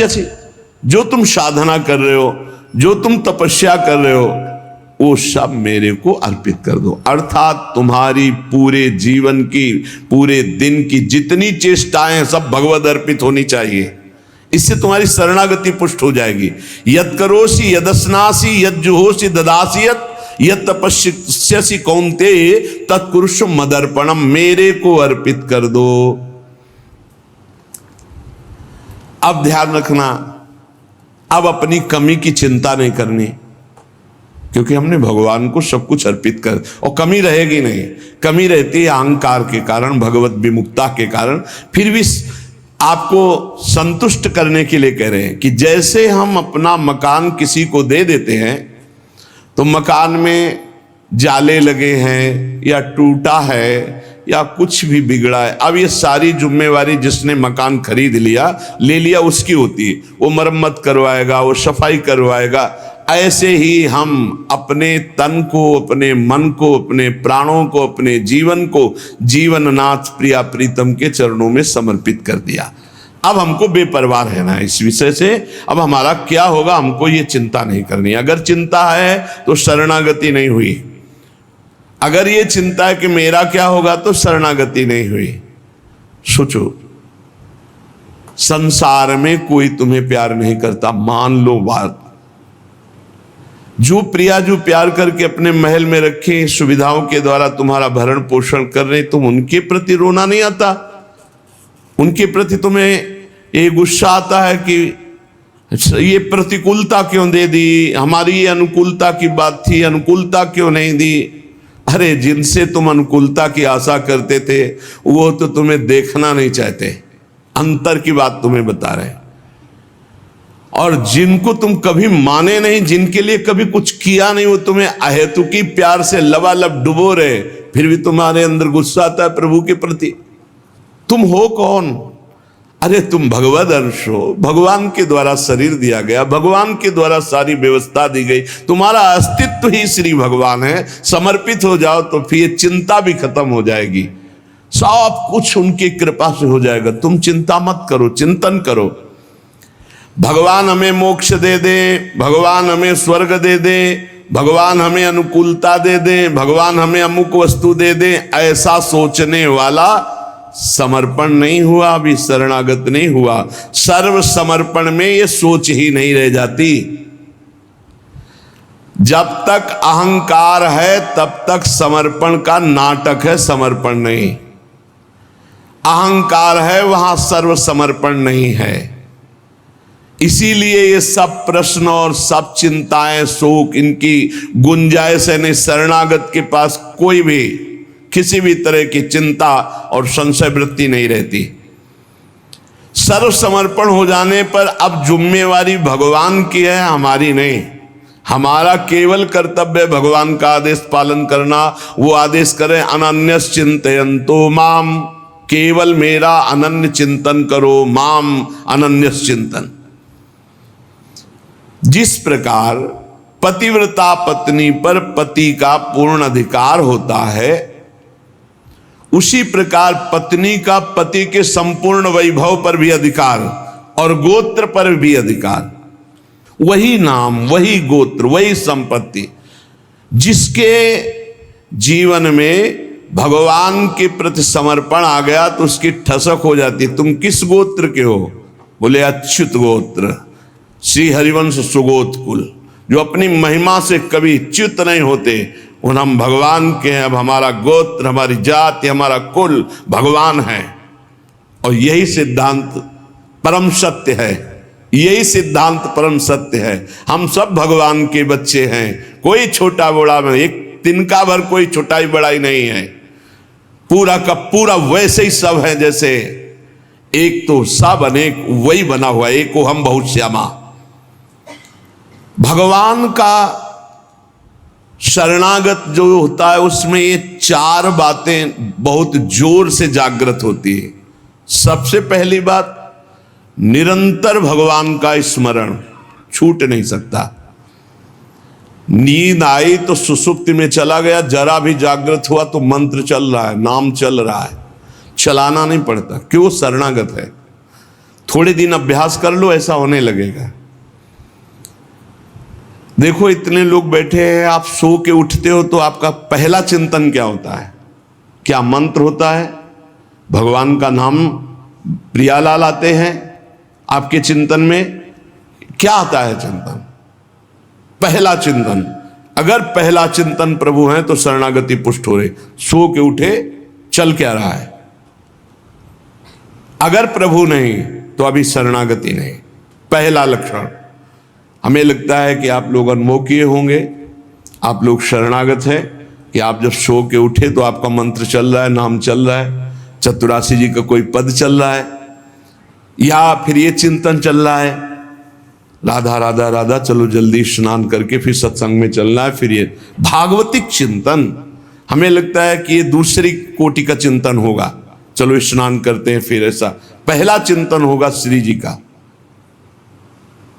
तपस्यसि, जो तुम साधना कर रहे हो, जो तुम तपस्या कर रहे हो, वो सब मेरे को अर्पित कर दो। अर्थात तुम्हारी पूरे जीवन की, पूरे दिन की जितनी चेष्टाएं हैं सब भगवद अर्पित होनी चाहिए। इससे तुम्हारी शरणागति पुष्ट हो जाएगी। यद करोसि यदस्नासि यज्जुहोसि ददासि यद तपस्यसि कौन्तेय तत्कुरुषु मदर्पणम, मेरे को अर्पित कर दो। अब ध्यान रखना, अब अपनी कमी की चिंता नहीं करनी, क्योंकि हमने भगवान को सब कुछ अर्पित कर, और कमी रहेगी नहीं। कमी रहती है अहंकार के कारण, भगवत विमुक्ता के कारण। फिर भी आपको संतुष्ट करने के लिए कह रहे हैं कि जैसे हम अपना मकान किसी को दे देते हैं, तो मकान में जाले लगे हैं या टूटा है या कुछ भी बिगड़ा है, अब ये सारी जिम्मेवारी जिसने मकान खरीद लिया, ले लिया, उसकी होती है। वो मरम्मत करवाएगा, वो सफाई करवाएगा। ऐसे ही हम अपने तन को, अपने मन को, अपने प्राणों को, अपने जीवन को जीवननाथ प्रिया प्रीतम के चरणों में समर्पित कर दिया। अब हमको बेपरवाह रहना है इस विषय से। अब हमारा क्या होगा हमको ये चिंता नहीं करनी। अगर चिंता है तो शरणागति नहीं हुई, अगर ये चिंता है कि मेरा क्या होगा तो शरणागति नहीं हुई। सोचो, संसार में कोई तुम्हें प्यार नहीं करता, मान लो बात। जो प्रिया जो प्यार करके अपने महल में रखे, सुविधाओं के द्वारा तुम्हारा भरण पोषण कर रहे, तुम उनके प्रति रोना नहीं आता? उनके प्रति तुम्हें ये गुस्सा आता है कि ये प्रतिकूलता क्यों दे दी, हमारी ये अनुकूलता की बात थी, अनुकूलता क्यों नहीं दी? अरे जिनसे तुम अनुकूलता की आशा करते थे वो तो तुम्हें देखना नहीं चाहते, अंतर की बात तुम्हें बता रहे। और जिनको तुम कभी माने नहीं, जिनके लिए कभी कुछ किया नहीं, वो तुम्हें अहेतुकी प्यार से लबालब डुबो रहे, फिर भी तुम्हारे अंदर गुस्सा आता है प्रभु के प्रति। तुम हो कौन? अरे तुम भगवद अंश हो, भगवान के द्वारा शरीर दिया गया, भगवान के द्वारा सारी व्यवस्था दी गई, तुम्हारा अस्तित्व ही श्री भगवान है। समर्पित हो जाओ तो फिर चिंता भी खत्म हो जाएगी, सब कुछ उनकी कृपा से हो जाएगा। तुम चिंता मत करो, चिंतन करो। भगवान हमें मोक्ष दे दे, भगवान हमें स्वर्ग दे दे, भगवान हमें अनुकूलता दे दे, भगवान हमें अमुक वस्तु दे दे, ऐसा सोचने वाला समर्पण नहीं हुआ, अभी शरणागत नहीं हुआ। सर्व समर्पण में ये सोच ही नहीं रह जाती। जब तक अहंकार है तब तक समर्पण का नाटक है, समर्पण नहीं। अहंकार है वहां सर्व समर्पण नहीं है। इसीलिए ये सब प्रश्न और सब चिंताएं, शोक, इनकी गुंजाइश नहीं। शरणागत के पास कोई भी किसी भी तरह की चिंता और संशय वृत्ति नहीं रहती। सर्व समर्पण हो जाने पर अब जिम्मेवारी भगवान की है, हमारी नहीं। हमारा केवल कर्तव्य भगवान का आदेश पालन करना। वो आदेश करें अनन्यस चिंतयन्तो माम, केवल मेरा अनन्य चिंतन करो, माम अनन्यस चिंतन। जिस प्रकार पतिव्रता पत्नी पर पति का पूर्ण अधिकार होता है, उसी प्रकार पत्नी का पति के संपूर्ण वैभव पर भी अधिकार और गोत्र पर भी अधिकार। वही नाम, वही गोत्र, वही संपत्ति। जिसके जीवन में भगवान के प्रति समर्पण आ गया तो उसकी ठसक हो जाती। तुम किस गोत्र के हो? बोले अच्युत गोत्र, श्री हरिवंश सुगोत कुल। जो अपनी महिमा से कभी च्युत नहीं होते, उन हम भगवान के हैं। अब हमारा गोत्र, हमारी जाति, हमारा कुल भगवान है। और यही सिद्धांत परम सत्य है, यही सिद्धांत परम सत्य है। हम सब भगवान के बच्चे हैं, कोई छोटा बड़ा में, एक तिनका भर कोई छोटाई बड़ाई नहीं है। पूरा का पूरा वैसे ही सब है जैसे एक तो सब अनेक वही बना हुआ, एक को हम बहुत श्यामा। भगवान का शरणागत जो होता है उसमें ये चार बातें बहुत जोर से जागृत होती है। सबसे पहली बात, निरंतर भगवान का स्मरण छूट नहीं सकता। नींद आई तो सुसुप्ति में चला गया, जरा भी जागृत हुआ तो मंत्र चल रहा है, नाम चल रहा है, चलाना नहीं पड़ता। क्यों? शरणागत है। थोड़े दिन अभ्यास कर लो, ऐसा होने लगेगा। देखो इतने लोग बैठे हैं, आप सो के उठते हो तो आपका पहला चिंतन क्या होता है? क्या मंत्र होता है? भगवान का नाम प्रियालाल आते हैं आपके चिंतन में? क्या आता है चिंतन? पहला चिंतन। अगर पहला चिंतन प्रभु है तो शरणागति पुष्ट हो रही। सो के उठे, चल क्या रहा है? अगर प्रभु नहीं तो अभी शरणागति नहीं। पहला लक्षण। हमें लगता है कि आप लोग अनुभव किए होंगे, आप लोग शरणागत हैं कि आप जब सो के उठे तो आपका मंत्र चल रहा है, नाम चल रहा है, चतुरासी जी का कोई पद चल रहा है, या फिर ये चिंतन चल रहा है, राधा राधा राधा, चलो जल्दी स्नान करके फिर सत्संग में चलना है। फिर ये भागवतिक चिंतन, हमें लगता है कि ये दूसरी कोटि का चिंतन होगा, चलो स्नान करते हैं फिर। ऐसा पहला चिंतन होगा श्री जी का।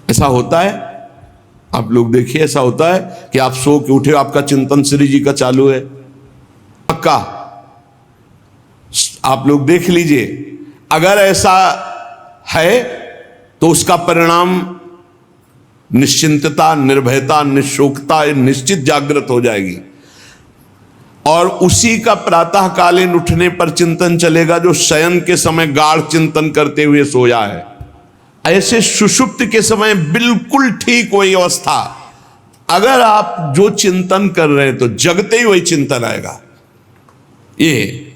ऐसा होता है? आप लोग देखिए, ऐसा होता है कि आप सो के उठे, आपका चिंतन श्री जी का चालू है, पक्का? आप लोग देख लीजिए, अगर ऐसा है तो उसका परिणाम निश्चिंतता, निर्भयता, निशोकता निश्चित जागृत हो जाएगी। और उसी का प्रातःकालीन उठने पर चिंतन चलेगा जो शयन के समय गाढ़ चिंतन करते हुए सोया है। ऐसे सुषुप्त के समय बिल्कुल ठीक वही अवस्था। अगर आप जो चिंतन कर रहे हैं तो जगते ही वही चिंतन आएगा ये।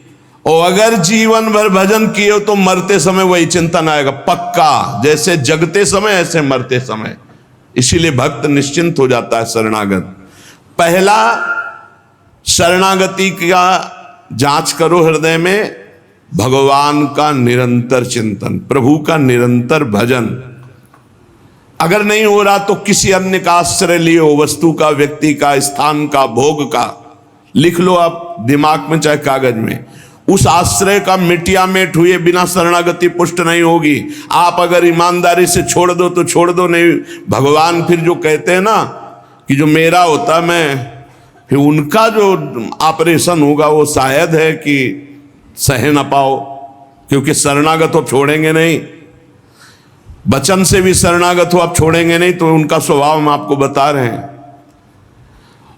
और अगर जीवन भर भजन किए हो तो मरते समय वही चिंतन आएगा, पक्का। जैसे जगते समय ऐसे मरते समय। इसीलिए भक्त निश्चिंत हो जाता है शरणागत। पहला, शरणागति का जांच करो हृदय में, भगवान का निरंतर चिंतन, प्रभु का निरंतर भजन। अगर नहीं हो रहा तो किसी अन्य का आश्रय लियो, वस्तु का, व्यक्ति का, स्थान का, भोग का, लिख लो आप दिमाग में चाहे कागज में। उस आश्रय का मिटिया मेट हुए बिना शरणागति पुष्ट नहीं होगी। आप अगर ईमानदारी से छोड़ दो तो छोड़ दो, नहीं भगवान फिर जो कहते हैं ना कि जो मेरा होता मैं, फिर उनका जो ऑपरेशन होगा वो शायद है कि सह न पाओ, क्योंकि शरणागत हो छोड़ेंगे नहीं। वचन से भी शरणागत हो आप छोड़ेंगे नहीं, तो उनका स्वभाव हम आपको बता रहे हैं।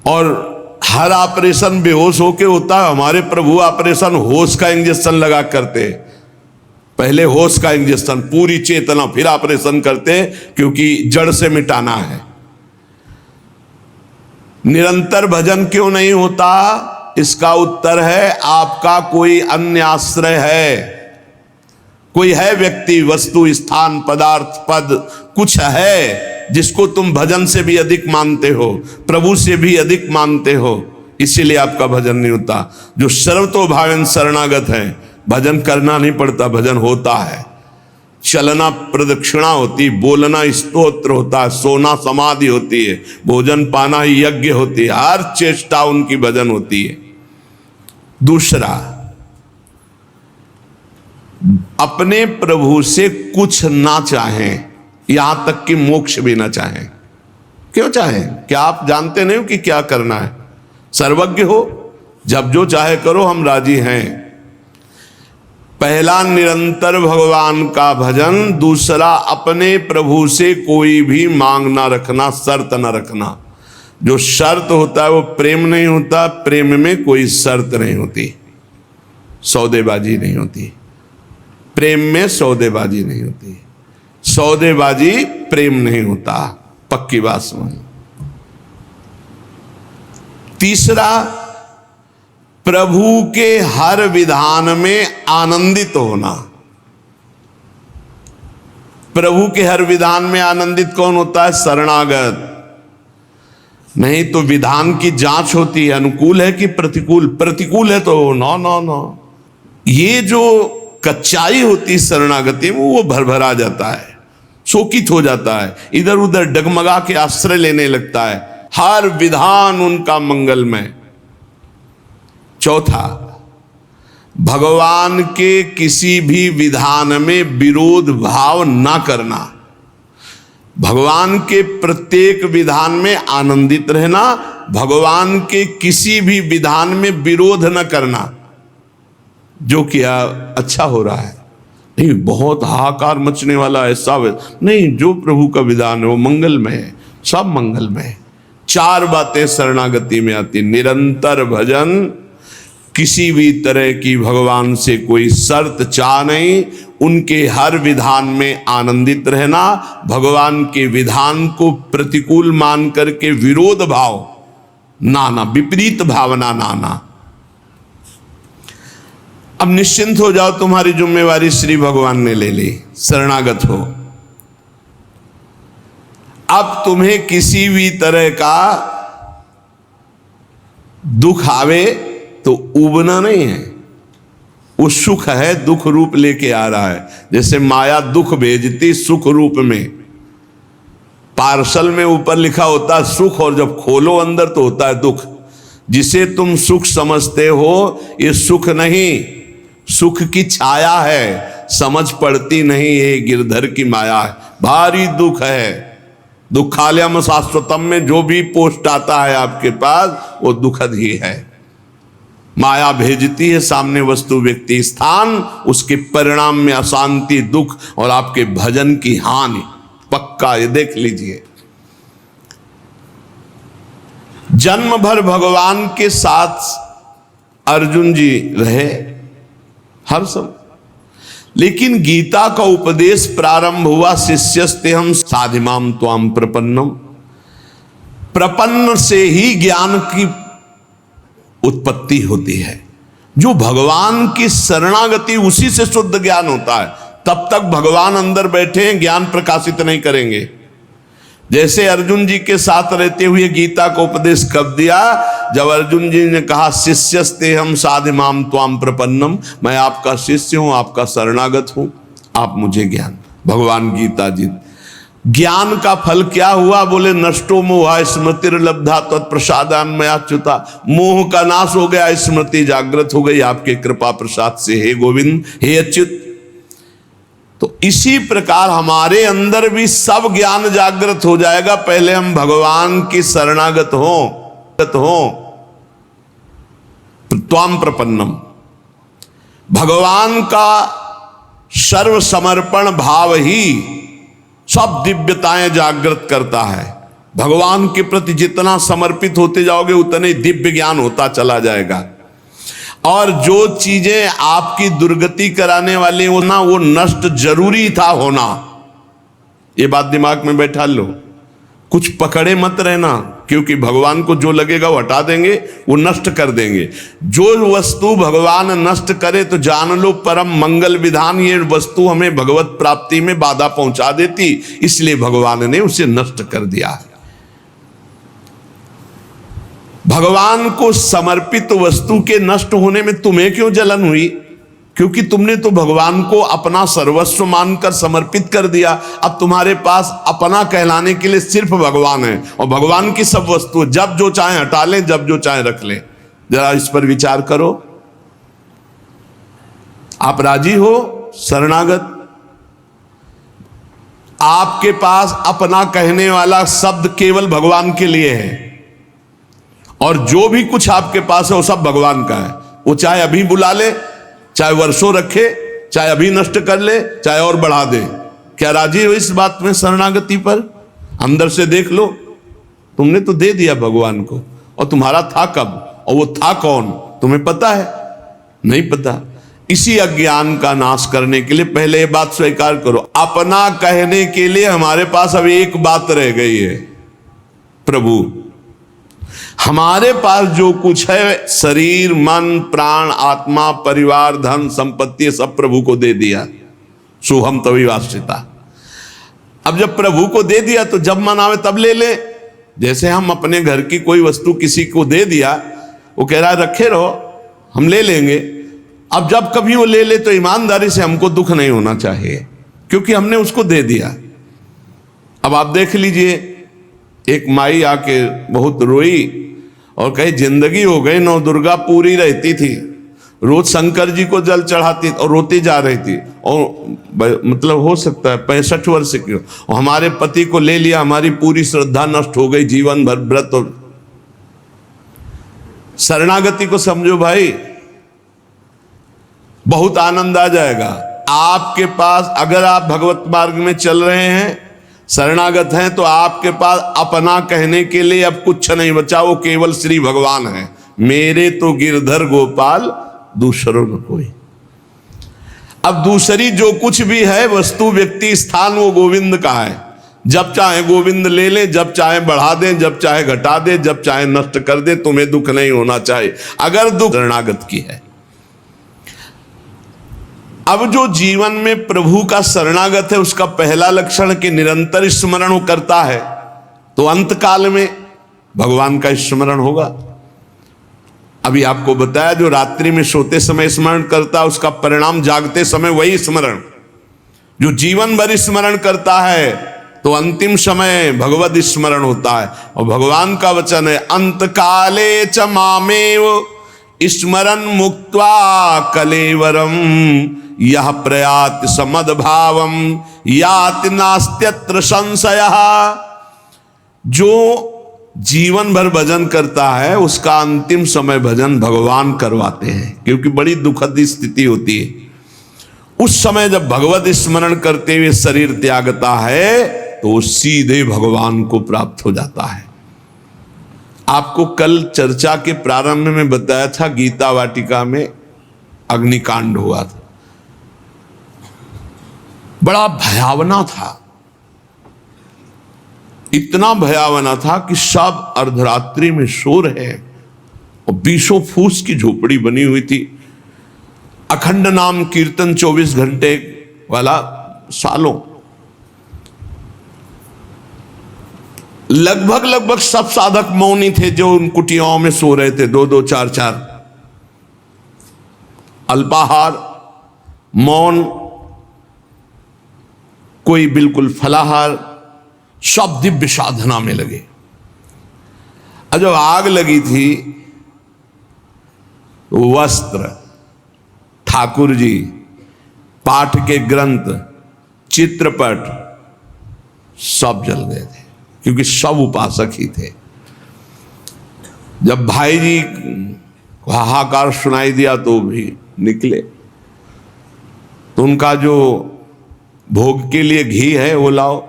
और हर ऑपरेशन बेहोश होके होता है। हमारे प्रभु ऑपरेशन होश का इंजेक्शन लगा करते, पहले होश का इंजेक्शन, पूरी चेतना, फिर ऑपरेशन करते, क्योंकि जड़ से मिटाना है। निरंतर भजन क्यों नहीं होता? इसका उत्तर है आपका कोई अन्य आश्रय है, कोई है व्यक्ति, वस्तु, स्थान, पदार्थ, पद, कुछ है जिसको तुम भजन से भी अधिक मानते हो, प्रभु से भी अधिक मानते हो, इसीलिए आपका भजन नहीं होता। जो सर्वतोभावेन शरणागत है, भजन करना नहीं पड़ता, भजन होता है। चलना प्रदक्षिणा होती, बोलना स्तोत्र होता है, सोना समाधि होती है, भोजन पाना यज्ञ होती है, हर चेष्टा उनकी भजन होती है। दूसरा, अपने प्रभु से कुछ ना चाहें, यहां तक कि मोक्ष भी ना चाहें। क्यों चाहें? क्या आप जानते नहीं हो कि क्या करना है? सर्वज्ञ हो, जब जो चाहे करो, हम राजी हैं। पहला, निरंतर भगवान का भजन। दूसरा, अपने प्रभु से कोई भी मांग ना रखना, शर्त ना रखना। जो शर्त होता है वो प्रेम नहीं होता, प्रेम में कोई शर्त नहीं होती, सौदेबाजी नहीं होती। प्रेम में सौदेबाजी नहीं होती, सौदेबाजी प्रेम नहीं होता, पक्की बात समझ। तीसरा, प्रभु के हर विधान में आनंदित होना। प्रभु के हर विधान में आनंदित कौन होता है? शरणागत। नहीं तो विधान की जांच होती है, अनुकूल है कि प्रतिकूल। प्रतिकूल है तो नो नो नो। ये जो कच्चाई होती शरणागति में, वो भरभरा जाता है, शोकित हो जाता है, इधर उधर डगमगा के आश्रय लेने लगता है। हर विधान उनका मंगलमय। चौथा, भगवान के किसी भी विधान में विरोध भाव ना करना। भगवान के प्रत्येक विधान में आनंदित रहना, भगवान के किसी भी विधान में विरोध न करना। जो किया अच्छा हो रहा है, नहीं बहुत हाहाकार मचने वाला ऐसा नहीं, जो प्रभु का विधान है वो मंगलमय है, सब मंगलमय है। 4 बातें शरणागति में आती, निरंतर भजन, किसी भी तरह की भगवान से कोई शर्त चाह नहीं, उनके हर विधान में आनंदित रहना, भगवान के विधान को प्रतिकूल मान करके विरोध भाव नाना, विपरीत भावना नाना। अब निश्चिंत हो जाओ, तुम्हारी जिम्मेवारी श्री भगवान ने ले ली, शरणागत हो। अब तुम्हें किसी भी तरह का दुख आवे तो उबना नहीं है, वो सुख है, दुख रूप लेके आ रहा है। जैसे माया दुख भेजती सुख रूप में, पार्सल में ऊपर लिखा होता है सुख, और जब खोलो अंदर तो होता है दुख। जिसे तुम सुख समझते हो ये सुख नहीं, सुख की छाया है, समझ पड़ती नहीं, ये गिरधर की माया है, भारी दुख है। दुखालयम शाश्वतम में जो भी पोस्ट आता है आपके पास वो दुखद ही है। माया भेजती है सामने वस्तु व्यक्ति स्थान, उसके परिणाम में अशांति, दुख और आपके भजन की हानि, पक्का ये देख लीजिए। जन्म भर भगवान के साथ अर्जुन जी रहे हर समय, लेकिन गीता का उपदेश प्रारंभ हुआ शिष्यस्ते हम साधिमाम त्वाम प्रपन्नम। प्रपन्न से ही ज्ञान की उत्पत्ति होती है। जो भगवान की शरणागति, उसी से शुद्ध ज्ञान होता है। तब तक भगवान अंदर बैठे हैं, ज्ञान प्रकाशित नहीं करेंगे। जैसे अर्जुन जी के साथ रहते हुए गीता को उपदेश कब दिया? जब अर्जुन जी ने कहा शिष्यस्ते हम साधिमाम त्वाम प्रपन्नम, मैं आपका शिष्य हूं, आपका शरणागत हूं, आप मुझे ज्ञान। भगवान गीता जी, ज्ञान का फल क्या हुआ? बोले नष्टो मोह स्मृतिर्लब्धा तत्प्रसादान मयाच्युता। मोह का नाश हो गया, स्मृति जागृत हो गई आपके कृपा प्रसाद से, हे गोविंद, हे अच्युत। तो इसी प्रकार हमारे अंदर भी सब ज्ञान जागृत हो जाएगा, पहले हम भगवान की शरणागत हो। त्वाम प्रपन्नम, भगवान का सर्व समर्पण भाव ही सब दिव्यताएं जागृत करता है। भगवान के प्रति जितना समर्पित होते जाओगे उतने दिव्य ज्ञान होता चला जाएगा। और जो चीजें आपकी दुर्गति कराने वाली होना, वो नष्ट जरूरी था होना। ये बात दिमाग में बैठा लो, कुछ पकड़े मत रहना, क्योंकि भगवान को जो लगेगा वो हटा देंगे, वो नष्ट कर देंगे। जो वस्तु भगवान नष्ट करे तो जान लो परम मंगल विधान, ये वस्तु हमें भगवत प्राप्ति में बाधा पहुंचा देती, इसलिए भगवान ने उसे नष्ट कर दिया। भगवान को समर्पित वस्तु के नष्ट होने में तुम्हें क्यों जलन हुई? क्योंकि तुमने तो भगवान को अपना सर्वस्व मानकर समर्पित कर दिया। अब तुम्हारे पास अपना कहलाने के लिए सिर्फ भगवान है, और भगवान की सब वस्तु जब जो चाहे हटा लें, जब जो चाहे रख लें। जरा इस पर विचार करो। आप राजी हो शरणागत? आपके पास अपना कहने वाला शब्द केवल भगवान के लिए है, और जो भी कुछ आपके पास है वो सब भगवान का है। वो चाहे अभी बुला ले, चाहे वर्षों रखे, चाहे अभी नष्ट कर ले, चाहे और बढ़ा दे। क्या राजी हो इस बात में शरणागति पर? अंदर से देख लो, तुमने तो दे दिया भगवान को, और तुम्हारा था कब, और वो था कौन, तुम्हें पता है? नहीं पता। इसी अज्ञान का नाश करने के लिए पहले ये बात स्वीकार करो, अपना कहने के लिए हमारे पास अब एक बात रह गई है, प्रभु। हमारे पास जो कुछ है, शरीर, मन, प्राण, आत्मा, परिवार, धन, संपत्ति, सब प्रभु को दे दिया। सोहम तभी वास्तिता। अब जब प्रभु को दे दिया तो जब मन आवे तब ले ले। जैसे हम अपने घर की कोई वस्तु किसी को दे दिया, वो कह रहा है रखे रहो, हम ले लेंगे। अब जब कभी वो ले ले तो ईमानदारी से हमको दुख नहीं होना चाहिए, क्योंकि हमने उसको दे दिया। अब आप देख लीजिए, एक माई आके बहुत रोई और कहे जिंदगी हो गई, नौ दुर्गा पूरी रहती थी, रोज शंकर जी को जल चढ़ाती और रोती जा रही थी, और मतलब हो सकता है 65 वर्ष की, और हमारे पति को ले लिया, हमारी पूरी श्रद्धा नष्ट हो गई, जीवन भर व्रत। और शरणागति को समझो भाई, बहुत आनंद आ जाएगा। आपके पास, अगर आप भगवत मार्ग में चल रहे हैं, शरणागत हैं, तो आपके पास अपना कहने के लिए अब कुछ नहीं बचा, वो केवल श्री भगवान है। मेरे तो गिरधर गोपाल दूसरों न कोई। अब दूसरी जो कुछ भी है वस्तु, व्यक्ति, स्थान, वो गोविंद का है। जब चाहे गोविंद ले ले, जब चाहे बढ़ा दे, जब चाहे घटा दे, जब चाहे नष्ट कर दे, तुम्हें दुख नहीं होना चाहिए अगर दुख शरणागत की है। अब जो जीवन में प्रभु का शरणागत है, उसका पहला लक्षण कि निरंतर स्मरण करता है, तो अंत काल में भगवान का स्मरण होगा। अभी आपको बताया, जो रात्रि में सोते समय स्मरण करता है उसका परिणाम जागते समय वही स्मरण। जो जीवन भर स्मरण करता है तो अंतिम समय भगवत स्मरण होता है। और भगवान का वचन है, अंत काले च मामेव स्मरन मुक्त्वा कलेवरम यह प्रयात समद्भावम याति नास्त्यत्र संशयः। जो जीवन भर भजन करता है उसका अंतिम समय भजन भगवान करवाते हैं, क्योंकि बड़ी दुखद स्थिति होती है। उस समय जब भगवत स्मरण करते हुए शरीर त्यागता है तो वो सीधे भगवान को प्राप्त हो जाता है। आपको कल चर्चा के प्रारंभ में बताया था, गीता वाटिका में अग्निकांड हुआ था, बड़ा भयावना था। इतना भयावना था कि सब अर्धरात्रि में सो रहे हैं और 20 फूस की झोपड़ी बनी हुई थी। अखंड नाम कीर्तन 24 घंटे वाला सालों, लगभग सब साधक मौनी थे जो उन कुटियाओं में सो रहे थे, 2-2, 4-4, अल्पाहार, मौन, कोई बिल्कुल फलाहार, सब दिव्य साधना में लगे। और जब आग लगी थी तो वस्त्र, ठाकुर जी, पाठ के ग्रंथ, चित्रपट सब जल गए थे, क्योंकि सब उपासक ही थे। जब भाई जी को हाहाकार सुनाई दिया तो भी निकले, तो उनका जो भोग के लिए घी है वो लाओ,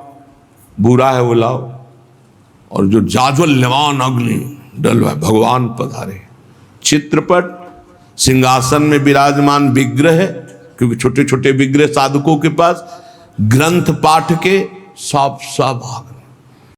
बूरा है वो लाओ, और जो जाज्वल्यमान अग्नि डलवा, भगवान पधारे। चित्रपट, सिंहासन में विराजमान विग्रह, क्योंकि छोटे छोटे विग्रह साधकों के पास, ग्रंथ पाठ के सब आ गए।